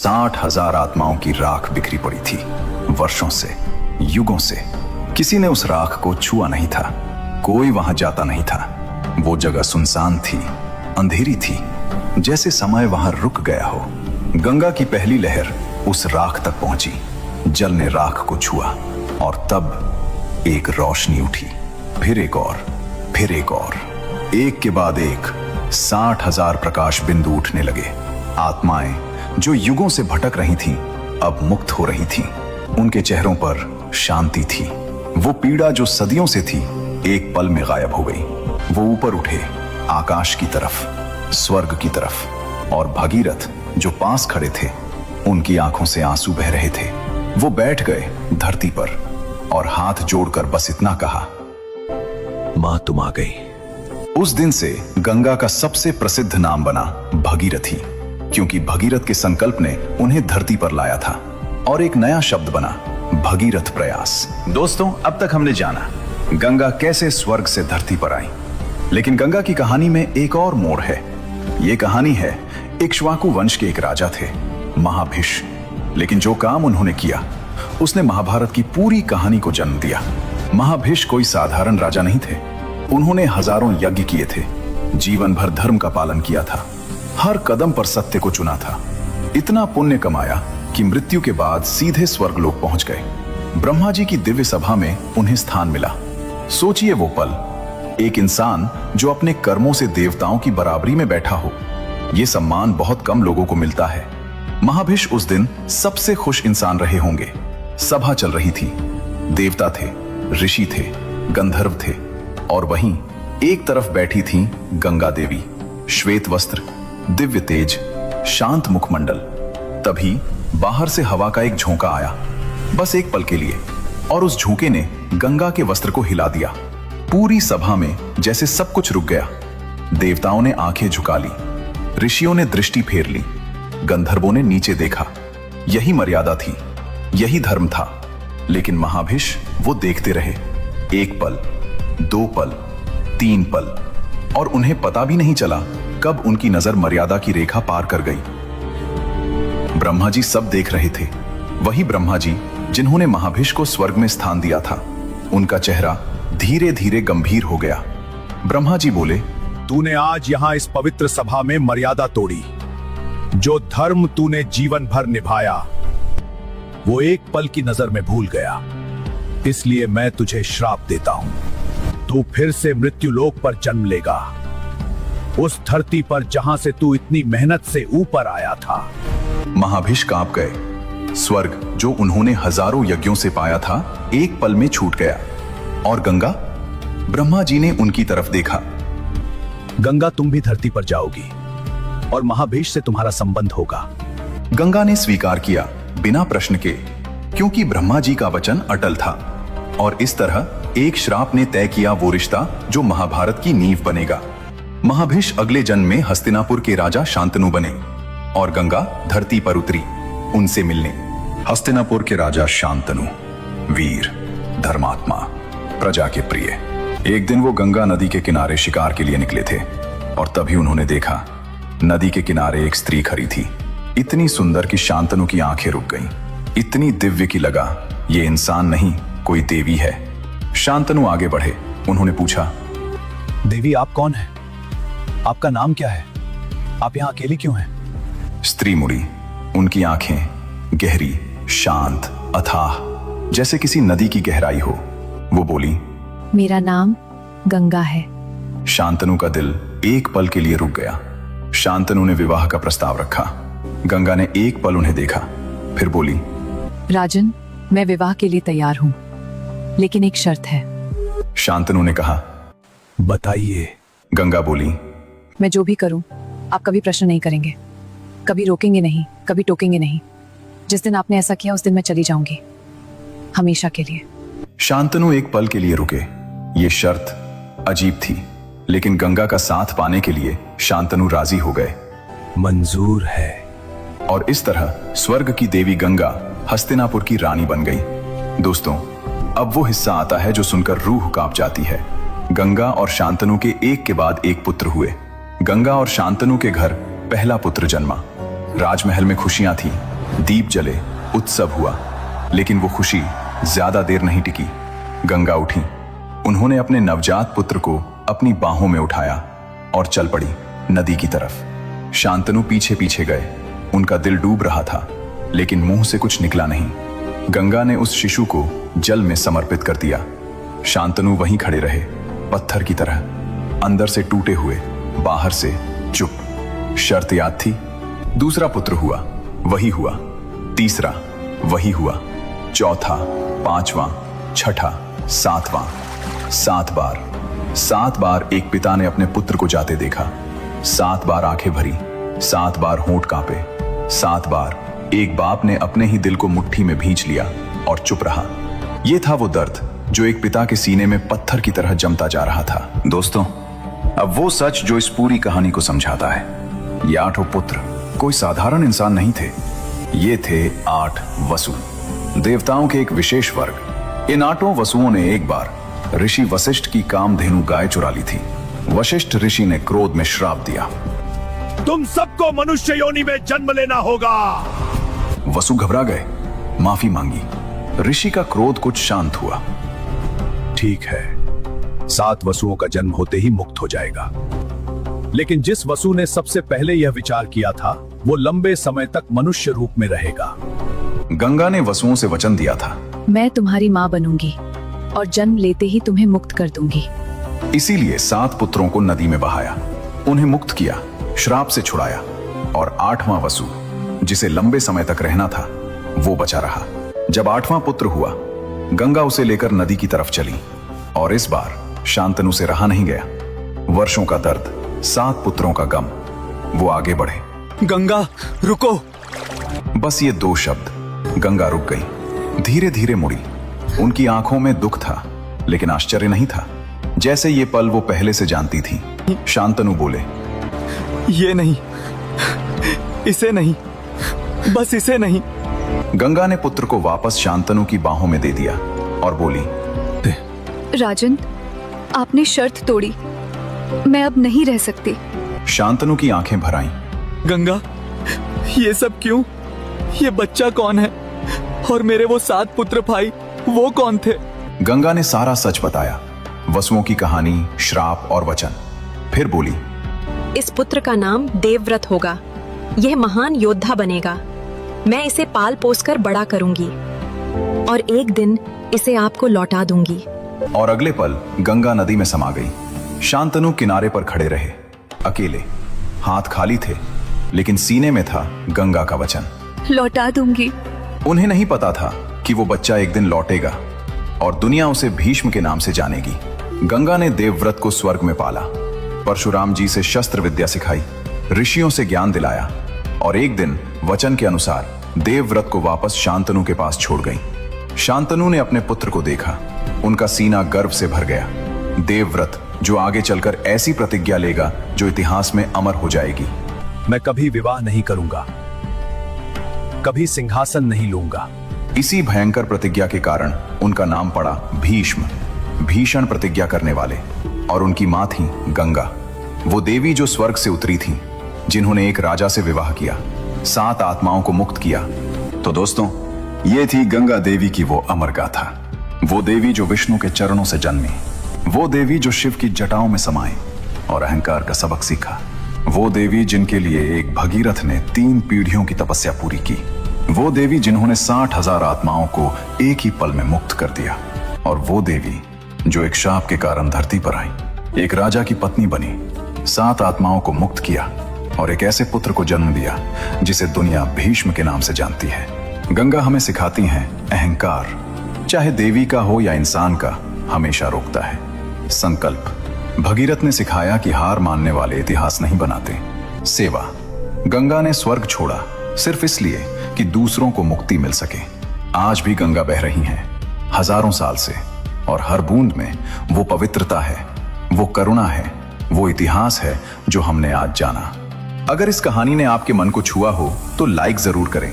60,000 आत्माओं की राख बिखरी पड़ी थी। वर्षों से, युगों से किसी ने उस राख को छुआ नहीं था। कोई वहां जाता नहीं था। वो जगह सुनसान थी, अंधेरी थी, जैसे समय वहां रुक गया हो। गंगा की पहली लहर उस राख तक पहुंची। जल ने राख को छुआ और तब एक रोशनी उठी, फिर एक और, फिर एक और। एक के बाद एक 60,000 प्रकाश बिंदु उठने लगे। आत्माएं जो युगों से भटक रही थीं, अब मुक्त हो रही थीं। उनके चेहरों पर शांति थी। वो पीड़ा जो सदियों से थी, एक पल में गायब हो गई। वो ऊपर उठे, आकाश की तरफ, स्वर्ग की तरफ। और भगीरथ जो पास खड़े थे, उनकी आंखों से आंसू बह रहे थे। वो बैठ गए धरती पर और हाथ जोड़कर बस इतना कहा, मां तुम आ गई। उस दिन से गंगा का सबसे प्रसिद्ध नाम बना भगीरथी, क्योंकि भगीरथ के संकल्प ने उन्हें धरती पर लाया था। और एक नया शब्द बना, भगीरथ प्रयास। दोस्तों, अब तक हमने जाना गंगा कैसे स्वर्ग से धरती पर आई, लेकिन गंगा की कहानी में एक और मोड़ है। ये कहानी है इक्ष्वाकु वंश के एक राजा थे, महाभिष। लेकिन जो काम उन्होंने किया, उसने महाभारत की पूरी कहानी को जन्म दिया। महाभिष कोई साधारण राजा नहीं थे। उन्होंने हजारों यज्ञ किए थे, जीवन भर धर्म का पालन किया था, हर कदम पर सत्य को चुना था। इतना पुण्य कमाया कि मृत्यु के बाद सीधे स्वर्गलोक पहुंच गए। ब्रह्मा जी की दिव्य सभा में उन्हें स्थान मिला। सोचिए वो पल, एक इंसान जो अपने कर्मों से देवताओं की बराबरी में बैठा हो। ये सम्मान बहुत कम लोगों को मिलता है। महाभिष उस दिन सबसे खुश इंसान रहे होंगे। सभा चल रही थी, देवता थे, ऋषि थे, गंधर्व थे, और वहीं एक तरफ बैठी थी गंगा देवी, श्वेत वस्त्र, दिव्य तेज, शांत मुखमंडल। तभी बाहर से हवा का एक झोंका आया, बस एक पल के लिए, और उस झोंके ने गंगा के वस्त्र को हिला दिया। पूरी सभा में जैसे सब कुछ रुक गया। देवताओं ने आंखें झुका ली, ऋषियों ने दृष्टि फेर ली, गंधर्वों ने नीचे देखा। यही मर्यादा थी, यही धर्म था। लेकिन महाभिष वो देखते रहे, एक पल, 2 पल, 3 पल, और उन्हें पता भी नहीं चला कब उनकी नजर मर्यादा की रेखा पार कर गई। ब्रह्मा जी सब देख रहे थे, वही ब्रह्मा जी जिन्होंने महाभिष को स्वर्ग में स्थान दिया था। उनका चेहरा धीरे धीरे गंभीर हो गया। ब्रह्मा जी बोले, तूने आज यहां इस पवित्र सभा में मर्यादा तोड़ी। जो धर्म तूने जीवन भर निभाया, वो एक पल की नजर में भूल गया। इसलिए मैं तुझे श्राप देता हूं। तू फिर से मृत्यु लोक पर जन्म लेगा, उस धरती पर जहां से तू इतनी मेहनत से ऊपर आया था। महाभिष कांप गए। स्वर्ग जो उन्होंने हजारों यज्ञों से पाया था, एक पल में छूट गया। और गंगा? ब्रह्मा जी ने उनकी तरफ देखा। गंगा, तुम भी धरती पर जाओगी और महाभिष से तुम्हारा संबंध होगा। गंगा ने स्वीकार किया, बिना प्रश्न के, क्योंकि ब्रह्मा जी का वचन अटल था। और इस तरह एक श्राप ने तय किया वो रिश्ता जो महाभारत की नींव बनेगा। महाभिष अगले जन्म में हस्तिनापुर के राजा शांतनु बने और गंगा धरती पर उतरी उनसे मिलने। हस्तिनापुर के राजा शांतनु, वीर, धर्मात्मा, प्रजा के प्रिय। एक दिन वो गंगा नदी के किनारे शिकार के लिए निकले थे और तभी उन्होंने देखा नदी के किनारे एक स्त्री खड़ी थी, इतनी सुंदर कि शांतनु की आंखें रुक गईं। इतनी दिव्य की लगा ये इंसान नहीं, कोई देवी है। शांतनु आगे बढ़े। उन्होंने पूछा, देवी, आप कौन हैं? आपका नाम क्या है? आप यहां अकेली क्यों हैं? स्त्री मुड़ी। उनकी आंखें गहरी, शांत, अथाह, जैसे किसी नदी की गहराई हो। वो बोली, मेरा नाम गंगा है। शांतनु का दिल एक पल के लिए रुक गया। शांतनु ने विवाह का प्रस्ताव रखा। गंगा ने एक पल उन्हें देखा, फिर बोली, राजन, मैं विवाह के लिए तैयार हूँ, लेकिन एक शर्त है। शांतनु ने कहा, बताइए। गंगा बोली, मैं जो भी करूँ, आप कभी प्रश्न नहीं करेंगे, कभी रोकेंगे नहीं, कभी टोकेंगे नहीं। जिस दिन आपने ऐसा किया, उस दिन मैं चली जाऊंगी, हमेशा के लिए। शांतनु एक पल के लिए रुके। ये शर्त अजीब थी, लेकिन गंगा का साथ पाने के लिए शांतनु राजी हो गए। मंजूर है। और इस तरह स्वर्ग की देवी गंगा हस्तिनापुर की रानी बन गई। दोस्तों, अब वो हिस्सा आता है जो सुनकर रूह कांप जाती है। गंगा और शांतनु के एक के बाद एक पुत्र हुए। गंगा और शांतनु के घर पहला पुत्र जन्मा। राजमहल में खुशियां थी, दीप जले, उत्सव हुआ, लेकिन वो खुशी ज्यादा देर नहीं टिकी। गंगा उठी, उन्होंने अपने नवजात पुत्र को अपनी बाहों में उठाया और चल पड़ी नदी की तरफ। शांतनु पीछे पीछे गए। उनका दिल डूब रहा था, लेकिन मुंह से कुछ निकला नहीं। गंगा ने उस शिशु को जल में समर्पित कर दिया। शांतनु वहीं खड़े रहे, पत्थर की तरह, अंदर से टूटे हुए, बाहर से चुप। शर्त याद थी, दूसरा पुत्र हुआ, वही हुआ, तीसरा वही हुआ, चौथा, पांचवां, छठा, सातवां। 7 बार एक पिता ने अपने पुत्र को जाते देखा। 7 बार आंखें भरी, 7 बार होंठ कांपे। 7 बार एक बाप ने अपने ही दिल को मुट्ठी में भींच लिया और चुप रहा। यह था वो दर्द जो एक पिता के सीने में पत्थर की तरह जमता जा रहा था। दोस्तों, अब वो सच जो इस पूरी कहानी को समझाता है। ये 8 पुत्र कोई साधारण इंसान नहीं थे। ये थे 8 वसु, देवताओं के एक विशेष वर्ग। इन 8 वसुओं ने एक बार ऋषि वशिष्ठ की कामधेनु गाय चुरा ली थी। वशिष्ठ ऋषि ने क्रोध में श्राप दिया, तुम सबको मनुष्य योनि में जन्म लेना होगा। वसु घबरा गए, माफी मांगी। ऋषि का क्रोध कुछ शांत हुआ। ठीक है, 7 वसुओं का जन्म होते ही मुक्त हो जाएगा। लेकिन जिस वसु ने सबसे पहले यह विचार किया था, वो लंबे समय तक मनुष्य रूप में रहेगा। गंगा ने वसुओं से वचन दिया था, मैं तुम्हारी माँ बनूंगी और जन्म लेते ही तुम्हें मुक्त कर दूंगी। इसीलिए 7 पुत्रों को नदी में बहाया, उन्हें मुक्त किया, श्राप से छुड़ाया। और 8वां वसु, जिसे लंबे समय तक रहना था, वो बचा रहा। जब 8वां पुत्र हुआ, गंगा उसे लेकर नदी की तरफ चली, और इस बार शांतनु से रहा नहीं गया। वर्षों का दर्द, 7 पुत्रों का गम। वो आगे बढ़े। गंगा रुको। बस ये 2 शब्द। गंगा रुक गई, धीरे धीरे मुड़ी। उनकी आंखों में दुख था, लेकिन आश्चर्य नहीं था, जैसे ये पल वो पहले से जानती थी। शांतनु बोले, ये नहीं, इसे नहीं, बस इसे नहीं। गंगा ने पुत्र को वापस शांतनु की बाहों में दे दिया और बोली, राजन, आपने शर्त तोड़ी, मैं अब नहीं रह सकती। शांतनु की आंखें भर आईं। गंगा, ये सब क्यों? ये बच्चा कौन है? और मेरे वो 7 पुत्र भाई, वो कौन थे? गंगा ने सारा सच बताया, वसुओं की कहानी, श्राप और वचन। फिर बोली, इस पुत्र का नाम देवव्रत होगा। यह महान योद्धा बनेगा। मैं इसे पाल पोस कर बड़ा करूंगी और एक दिन इसे आपको लौटा दूंगी। और अगले पल गंगा नदी में समा गई। शांतनु किनारे पर खड़े रहे, अकेले, हाथ खाली थे, लेकिन सीने में था गंगा का वचन, लौटा दूंगी। उन्हें नहीं पता था कि वो बच्चा एक दिन लौटेगा और दुनिया उसे भीष्म के नाम से जानेगी। गंगा ने देवव्रत को स्वर्ग में पाला, परशुराम जी से शस्त्र विद्या सिखाई, ऋषियों से ज्ञान दिलाया, और एक दिन वचन के अनुसार देवव्रत को वापस शांतनु के पास छोड़ गई। शांतनु ने अपने पुत्र को देखा, उनका सीना गर्व से भर गया। देवव्रत जो आगे चलकर ऐसी प्रतिज्ञा लेगा जो इतिहास में अमर हो जाएगी। मैं कभी विवाह नहीं करूंगा, कभी सिंहासन नहीं लूंगा। इसी भयंकर प्रतिज्ञा के कारण उनका नाम पड़ा भीष्म, भीषण प्रतिज्ञा करने वाले। और उनकी मां थी गंगा, वो देवी जो स्वर्ग से उतरी थी, जिन्होंने एक राजा से विवाह किया, 7 आत्माओं को मुक्त किया। तो दोस्तों, ये थी गंगा देवी की वो अमर गाथा। वो देवी जो विष्णु के चरणों से जन्मी, वो देवी जो शिव की जटाओं में समाई और अहंकार का सबक सीखा, वो देवी जिनके लिए एक भगीरथ ने 3 पीढ़ियों की तपस्या पूरी की, वो देवी जिन्होंने 60,000 आत्माओं को एक ही पल में मुक्त कर दिया, और वो देवी जो एक शाप के कारण धरती पर आई, एक राजा की पत्नी बनी, 7 आत्माओं को मुक्त किया और एक ऐसे पुत्र को जन्म दिया जिसे दुनिया भीष्म के नाम से जानती है। गंगा हमें सिखाती हैं, अहंकार चाहे देवी का हो या इंसान का, हमेशा रोकता है। संकल्प, भगीरथ ने सिखाया कि हार मानने वाले इतिहास नहीं बनाते। सेवा, गंगा ने स्वर्ग छोड़ा सिर्फ इसलिए कि दूसरों को मुक्ति मिल सके। आज भी गंगा बह रही हैं, हजारों साल से, और हर बूंद में वो पवित्रता है, वो करुणा है, वो इतिहास है जो हमने आज जाना। अगर इस कहानी ने आपके मन को छुआ हो तो लाइक जरूर करें,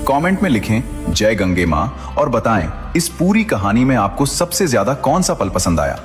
कमेंट में लिखें जय गंगे मां और बताएं इस पूरी कहानी में आपको सबसे ज्यादा कौन सा पल पसंद आया।